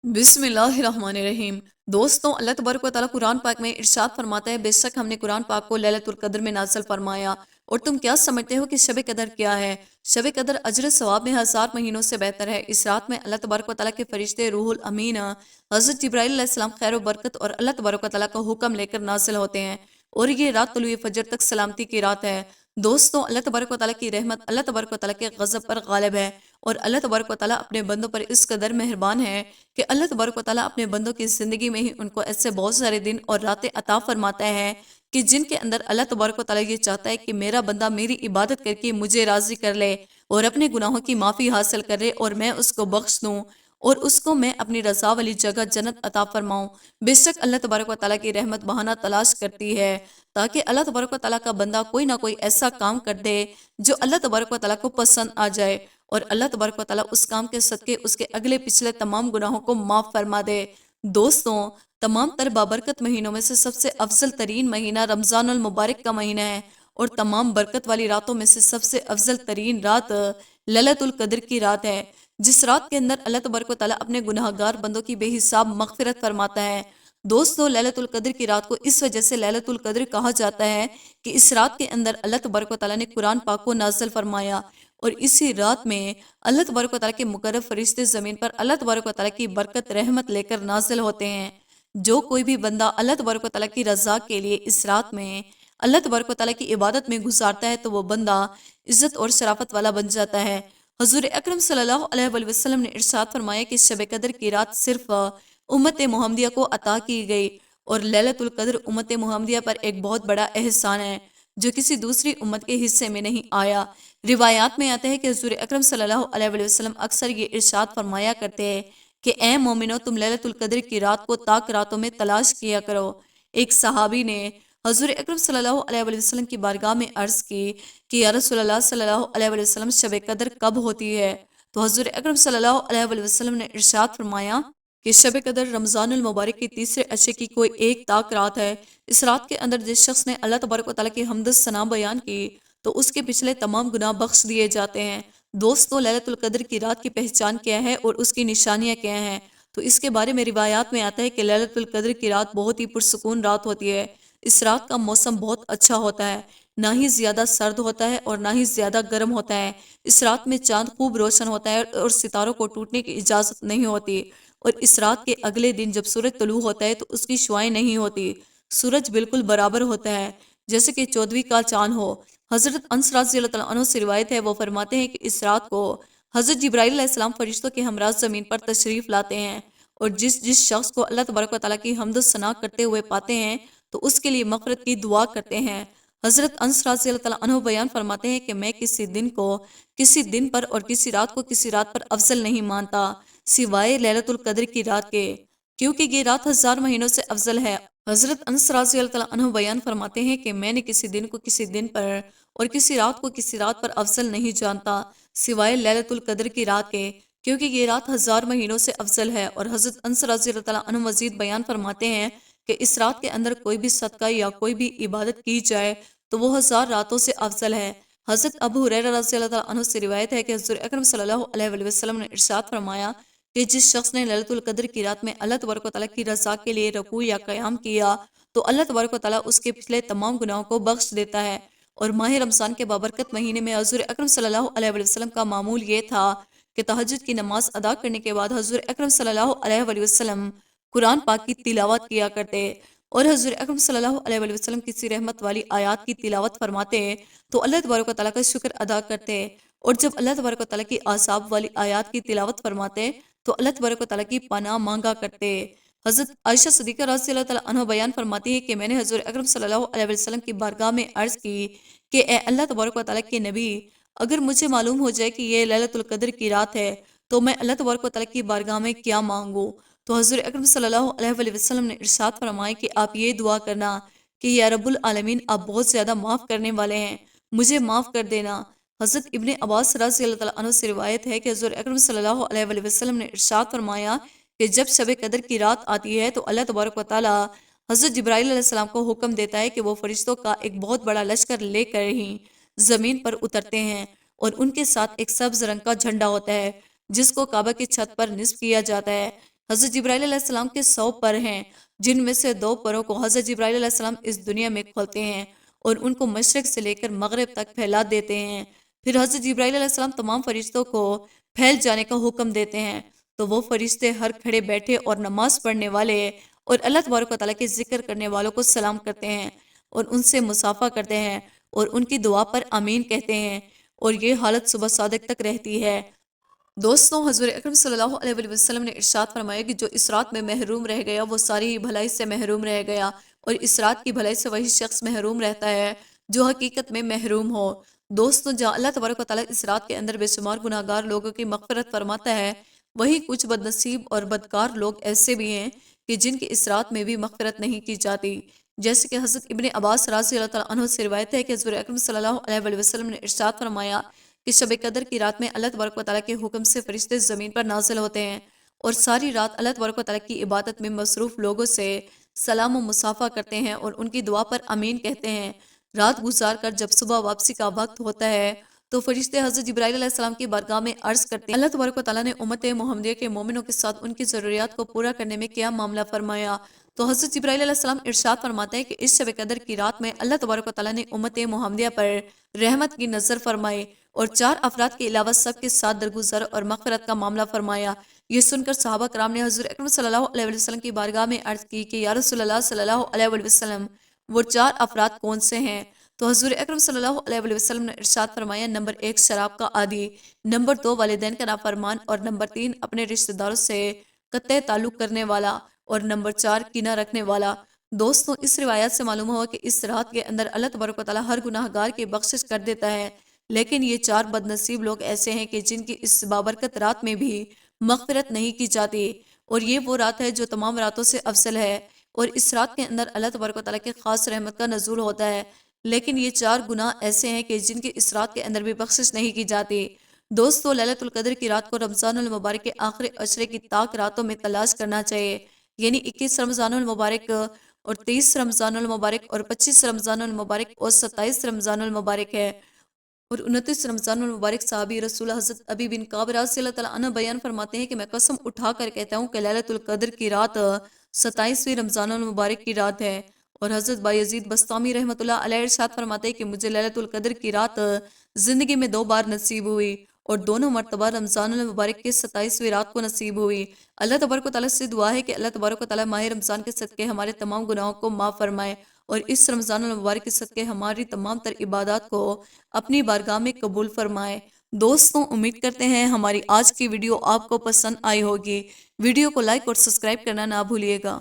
बिस्मिल्लाहिर्रहमानिर्रहीम। दोस्तों, अल्लाह तबारक व तआला कुरान पाक में इरशाद फरमाता है, बेशक हमने कुरान पाक को लैलतुल कद्र में नाज़िल फरमाया। और तुम क्या समझते हो कि शब कदर क्या है? शब कदर अजर सवाब में हज़ार महीनों से बेहतर है। इस रात में अल्लाह तबारक व तआला के फरिश्ते रूहुल अमीन हज़रत जिब्राईल अलैहिस्सलाम खैर व बरकत और अल्लाह तबारक व तआला का हुक्म लेकर नाजिल होते हैं। और ये रात तुलुए फजर तक सलामती की रात है। दोस्तों, अल्लाह तबारक व तआला की रहमत अल्लाह तबारक व तआला के गज़ब पर गालिब है। और अल्लाह तबारक व तआला अपने बंदों पर इस कदर मेहरबान है कि अल्लाह तबारक व तआला अपने बंदों की ज़िंदगी में ही उनको ऐसे बहुत सारे दिन और रातें अता फरमाता है कि जिनके अंदर अल्लाह तबारक व तआला ये चाहता है कि मेरा बंदा मेरी इबादत करके मुझे राज़ी कर ले और अपने गुनाहों की माफ़ी हासिल करे और मैं उसको बख्श दूँ और उसको मैं अपनी रज़ा वाली जगह जन्नत अता फरमाऊँ। बेशक अल्लाह तबारक व तआला की रहमत बहाना तलाश करती है ताकि अल्लाह तबारक व तआला का बंदा कोई ना कोई ऐसा काम कर दे जो अल्लाह तबारक व तआला को पसंद आ जाए और अल्लाह तबारक व तआला उस काम के सदके उसके अगले पिछले तमाम गुनाहों को माफ़ फरमा दे। दोस्तों, तमाम तर बाबरकत महीनों में से सबसे अफजल तरीन महीना रमज़ानुल मुबारक का महीना है और तमाम बरकत वाली रातों में से सबसे अफजल तरीन रात लैलतुल कद्र की रात है, जिस रात के अंदर अल्लाह तबारक व तआला अपने गुनाहगार बंदों की बेहिसाब मगफिरत फरमाता है। दोस्तों, लैलतुल कद्र की रात को इस वजह से लैलतुल कद्र कहा जाता है कि इस रात के अंदर अल्लाह तबारक व तआला ने कुरान पाक को नाज़िल फरमाया और इसी रात में अल्लाह तबारक व तआला के मुकर्रब फरिश्ते ज़मीन पर अल्लाह तबारक व तआला की बरकत रहमत लेकर नाजिल होते हैं। जो कोई भी बंदा अल्लाह तबारक व तआला की रज़ा के लिए इस रात में अल्लाह तबारक व तआला की इबादत में गुजारता है तो वो बंदा इज़्ज़त और शराफत वाला बन जाता है। हज़ूर अकरम सल्लल्लाहु अलैहि वसल्लम ने इरशाद फरमाया कि शब कद्र की रात सिर्फ उम्मत मुहम्मदिया को अता की गई और लैलतुल कद्र उम्मत मुहम्मदिया पर एक बहुत बड़ा एहसान है जो किसी दूसरी उम्मत के हिस्से में नहीं आया। रिवायात में आता है कि हुज़ूर अकरम सल्लल्लाहु अलैहि वसल्लम अक्सर ये इरशाद फरमाया करते हैं कि ए मोमिनो, तुम लैलतुल कद्र की रात को ताक रातों में तलाश किया करो। एक सहाबी ने हुज़ूर अकरम सल्लल्लाहु अलैहि वसल्लम की बारगाह में अर्ज़ की कि या रसूलल्लाह सल्लल्लाहु अलैहि वसल्लम, शब कद्र कब होती है? तो हुज़ूर अकरम सल्लल्लाहु अलैहि वसल्लम ने इरशाद फरमाया कि शब कद्र रमज़ानुल मुबारक के तीसरे अशरे की कोई एक ताक रात है। इस रात के अंदर जिस शख्स ने अल्लाह तबारक व तआला की हम्द सना बयान की तो उसके पिछले तमाम गुनाह बख्श दिए जाते हैं। दोस्तों, लैलतुल कद्र की रात की पहचान क्या है और उसकी निशानियाँ क्या हैं? तो इसके बारे में रिवायात में आता है कि लैलतुल कद्र की रात बहुत ही पुरसुकून रात होती है। इस रात का मौसम बहुत अच्छा होता है, ना ही ज़्यादा सर्द होता है और ना ही ज़्यादा गर्म होता है। इस रात में चाँद खूब रोशन होता है और सितारों को टूटने की इजाज़त नहीं होती। और इस रात के अगले दिन जब सूरज तुलू होता है तो उसकी शुआएं नहीं होती। सूरज बिल्कुल बराबर होता है जैसे कि चौदहवीं का चांद हो। हज़रत अनस रज़ियल्लाहु अन्हु से रिवायत है, वो फरमाते हैं कि इस रात को हज़रत जिब्राईल अलैहिस्सलाम फरिश्तों के हमरा ज़मीन पर तशरीफ़ लाते हैं और जिस जिस शख्स को अल्लाह तबारक व तआला की हम्द सना करते हुए पाते हैं तो उसके लिए मग़फ़िरत की दुआ करते हैं। हज़रत अनस रज़ियल्लाहु अन्हु बयान फरमाते हैं कि मैं किसी दिन को किसी दिन पर और किसी रात को किसी रात पर अफजल नहीं मानता सिवाय लैलतुल कद्र की रात के, क्योंकि ये रात हज़ार महीनों से अफजल है। हज़रत अनस रज़ियल्लाहु अन्हु बयान फरमाते हैं कि मैंने किसी दिन को किसी दिन पर और किसी रात को किसी रात पर अफजल नहीं जानता सिवाय लैलतुल कद्र की रात के, क्योंकि ये रात हज़ार महीनों से अफजल है। और हज़रत अनस रज़ियल्लाहु अन्हु मज़ीद बयान फरमाते हैं कि इस रात के अंदर कोई भी सदका या कोई भी इबादत की जाए तो वो हज़ार रातों से अफजल है। हज़रत अबू हुरैरा रज़ियल्लाहु अन्हु से रिवायत है कि हुज़ूर अकरम सल्लल्लाहु अलैहि वसल्लम ने इरशाद फरमाया कि जिस शख्स ने लैलतुल कद्र की रात में अल्लाह तबारक व तआला की रज़ा के लिए रुकू या क़याम किया तो अल्लाह तबारक व तआला उसके पिछले तमाम गुनाहों को बख्श देता है। और माह रमज़ान के बाबरकत महीने में हुज़ूर अकरम सल्लल्लाहु अलैहि वसल्लम का मामूल ये था कि तहज्जुद की नमाज अदा करने के बाद हुज़ूर अकरम सल्लल्लाहु अलैहि वसल्लम कुरान पाक की तिलावत किया करते और हुज़ूर अकरम सल्लल्लाहु अलैहि वसल्लम किसी रहमत वाली आयत की तिलावत फरमाते तो अल्लाह तबारक व तआला का शुक्र अदा करते और जब अल्लाह तबारक व तआला की आसाब वाली आयत की तिलावत फरमाते तो अल्लाह तबारक व तआला की पनाह मांगा करते। हज़रत आयशा सिद्दीक़ा रज़ियल्लाहु तआला अन्हा बयान फरमाती है कि मैंने हुज़ूर अकरम सल्लल्लाहु अलैहि वसल्लम की बारगाह में अर्ज़ की कि ए अल्लाह तबारक व तआला के नबी, अगर मुझे मालूम हो जाए कि ये लैलतुल कद्र की रात है तो मैं अल्लाह तबारक व तआला की बारगाह में क्या मांगूँ? तो हुज़ूर अकरम सल्लल्लाहु अलैहि वसल्लम ने इरशाद फरमाया कि आप ये दुआ करना कि या रब्बुल आलमीन, आप बहुत ज़्यादा माफ़ करने वाले हैं, मुझे माफ़ कर देना। हज़रत इब्ने अब्बास रज़ियल्लाहु तआला अन्हु से रिवायत है कि हुज़ूर अकरम सल्लल्लाहु अलैहि वसल्लम ने इरशाद फरमाया कि जब शब कद्र की रात आती है तो अल्लाह तबारक व तआला हज़रत जिब्राईल अलैहिस्सलाम को हुक्म देता है कि वो फरिश्तों का एक बहुत बड़ा लश्कर लेकर ही ज़मीन पर उतरते हैं और उनके साथ एक सब्ज़ रंग का झंडा होता है जिसको काबा की छत पर निस्ब किया जाता है। حضرت جبرائیل علیہ السلام کے 100 پر ہیں، جن میں سے 2 پروں کو حضرت جبرائیل علیہ السلام اس دنیا میں کھولتے ہیں اور ان کو مشرق سے لے کر مغرب تک پھیلا دیتے ہیں۔ پھر حضرت جبرائیل علیہ السلام تمام فرشتوں کو پھیل جانے کا حکم دیتے ہیں، تو وہ فرشتے ہر کھڑے بیٹھے اور نماز پڑھنے والے اور اللہ تبارک و تعالیٰ کے ذکر کرنے والوں کو سلام کرتے ہیں اور ان سے مصافحہ کرتے ہیں اور ان کی دعا پر آمین کہتے ہیں، اور یہ حالت صبح صادق تک رہتی ہے۔ دوستوں، حضور اکرم صلی اللہ علیہ وآلہ وسلم نے ارشاد فرمایا کہ جو اس رات میں محروم رہ گیا وہ ساری ہی بھلائی سے محروم رہ گیا، اور اس رات کی بھلائی سے وہی شخص محروم رہتا ہے جو حقیقت میں محروم ہو۔ دوستوں، جہاں اللہ تبارک و تعالیٰ اس رات کے اندر بے شمار گناہگار لوگوں کی مغفرت فرماتا ہے، وہی کچھ بد نصیب اور بدکار لوگ ایسے بھی ہیں کہ جن کی اس رات میں بھی مغفرت نہیں کی جاتی، جیسے کہ حضرت ابن عباس رضی اللہ تعالیٰ عنہ سے روایت ہے کہ حضور اکرم صلی اللہ علیہ وآلہ وسلم نے ارشاد فرمایا کہ شب قدر کی رات میں اللہ تبارک و تعالیٰ کے حکم سے فرشتے زمین پر نازل ہوتے ہیں اور ساری رات اللہ تبارک و تعالیٰ کی عبادت میں مصروف لوگوں سے سلام و مصافحہ کرتے ہیں اور ان کی دعا پر آمین کہتے ہیں۔ رات گزار کر جب صبح واپسی کا وقت ہوتا ہے تو فرشتے حضرت جبرائیل علیہ السلام کی بارگاہ میں عرض کرتے ہیں، اللہ تبارک و تعالیٰ نے امت محمدیہ کے مومنوں کے ساتھ ان کی ضروریات کو پورا کرنے میں کیا معاملہ فرمایا؟ تو حضرت جبرائیل علیہ السلام ارشاد فرماتے ہیں کہ اس شب قدر کی رات میں اللہ تبارک و تعالیٰ نے امت محمدیہ پر رحمت کی نظر فرمائی اور 4 افراد کے علاوہ سب کے ساتھ درگزر اور مغفرت کا معاملہ فرمایا۔ یہ سن کر صحابہ کرام نے حضور اکرم صلی اللہ علیہ وسلم کی بارگاہ میں عرض کی کہ یا رسول اللہ صلی اللہ علیہ وسلم، وہ 4 افراد کون سے ہیں؟ تو حضور اکرم صلی اللہ علیہ وسلم نے ارشاد فرمایا، نمبر 1 شراب کا عادی، نمبر 2 والدین کا نافرمان، اور نمبر 3 اپنے رشتہ داروں سے قطع تعلق کرنے والا، اور نمبر 4 کینہ رکھنے والا۔ دوستوں، اس روایت سے معلوم ہوا کہ اس رات کے اندر اللہ تبارک و تعالیٰ ہر گناہ گار کی بخشش کر دیتا ہے، لیکن یہ 4 بد نصیب لوگ ایسے ہیں کہ جن کی اس بابرکت رات میں بھی مغفرت نہیں کی جاتی، اور یہ وہ رات ہے جو تمام راتوں سے افضل ہے، اور اس رات کے اندر اللہ تبارک و تعالیٰ کے خاص رحمت کا نزول ہوتا ہے، لیکن یہ 4 گناہ ایسے ہیں کہ جن کی اس رات کے اندر بھی بخشش نہیں کی جاتی۔ دوستو، لیلۃ القدر کی رات کو رمضان المبارک کے آخری عشرے کی طاق راتوں میں تلاش کرنا چاہیے، یعنی 21 رمضان المبارک اور 23 رمضان المبارک اور 25 رمضان المبارک اور 27 رمضان المبارک ہے، اور 29 رمضان المبارک۔ صحابی رسول حضرت ابی بن کعب رضی اللہ تعالیٰ عنہ بیان فرماتے ہیں کہ میں قسم اٹھا کر کہتا ہوں کہ لیلۃ القدر کی رات 27ویں رمضان المبارک کی رات ہے، اور حضرت بایزید بسطامی رحمۃ اللہ علیہ ارشاد فرماتے ہیں کہ مجھے لیلۃ القدر کی رات زندگی میں 2 بار نصیب ہوئی، اور دونوں مرتبہ رمضان المبارک کے 27ویں رات کو نصیب ہوئی۔ اللہ تبارک و تعالیٰ سے دعا ہے کہ اللہ تبارک و تعالیٰ ماہ رمضان کے صدقے ہمارے تمام گناہوں کو معاف فرمائے، اور اس رمضان المبارک کے صدقے ہماری تمام تر عبادات کو اپنی بارگاہ میں قبول فرمائے۔ دوستوں، امید کرتے ہیں ہماری آج کی ویڈیو آپ کو پسند آئی ہوگی۔ ویڈیو کو لائک اور سبسکرائب کرنا نہ بھولیے گا۔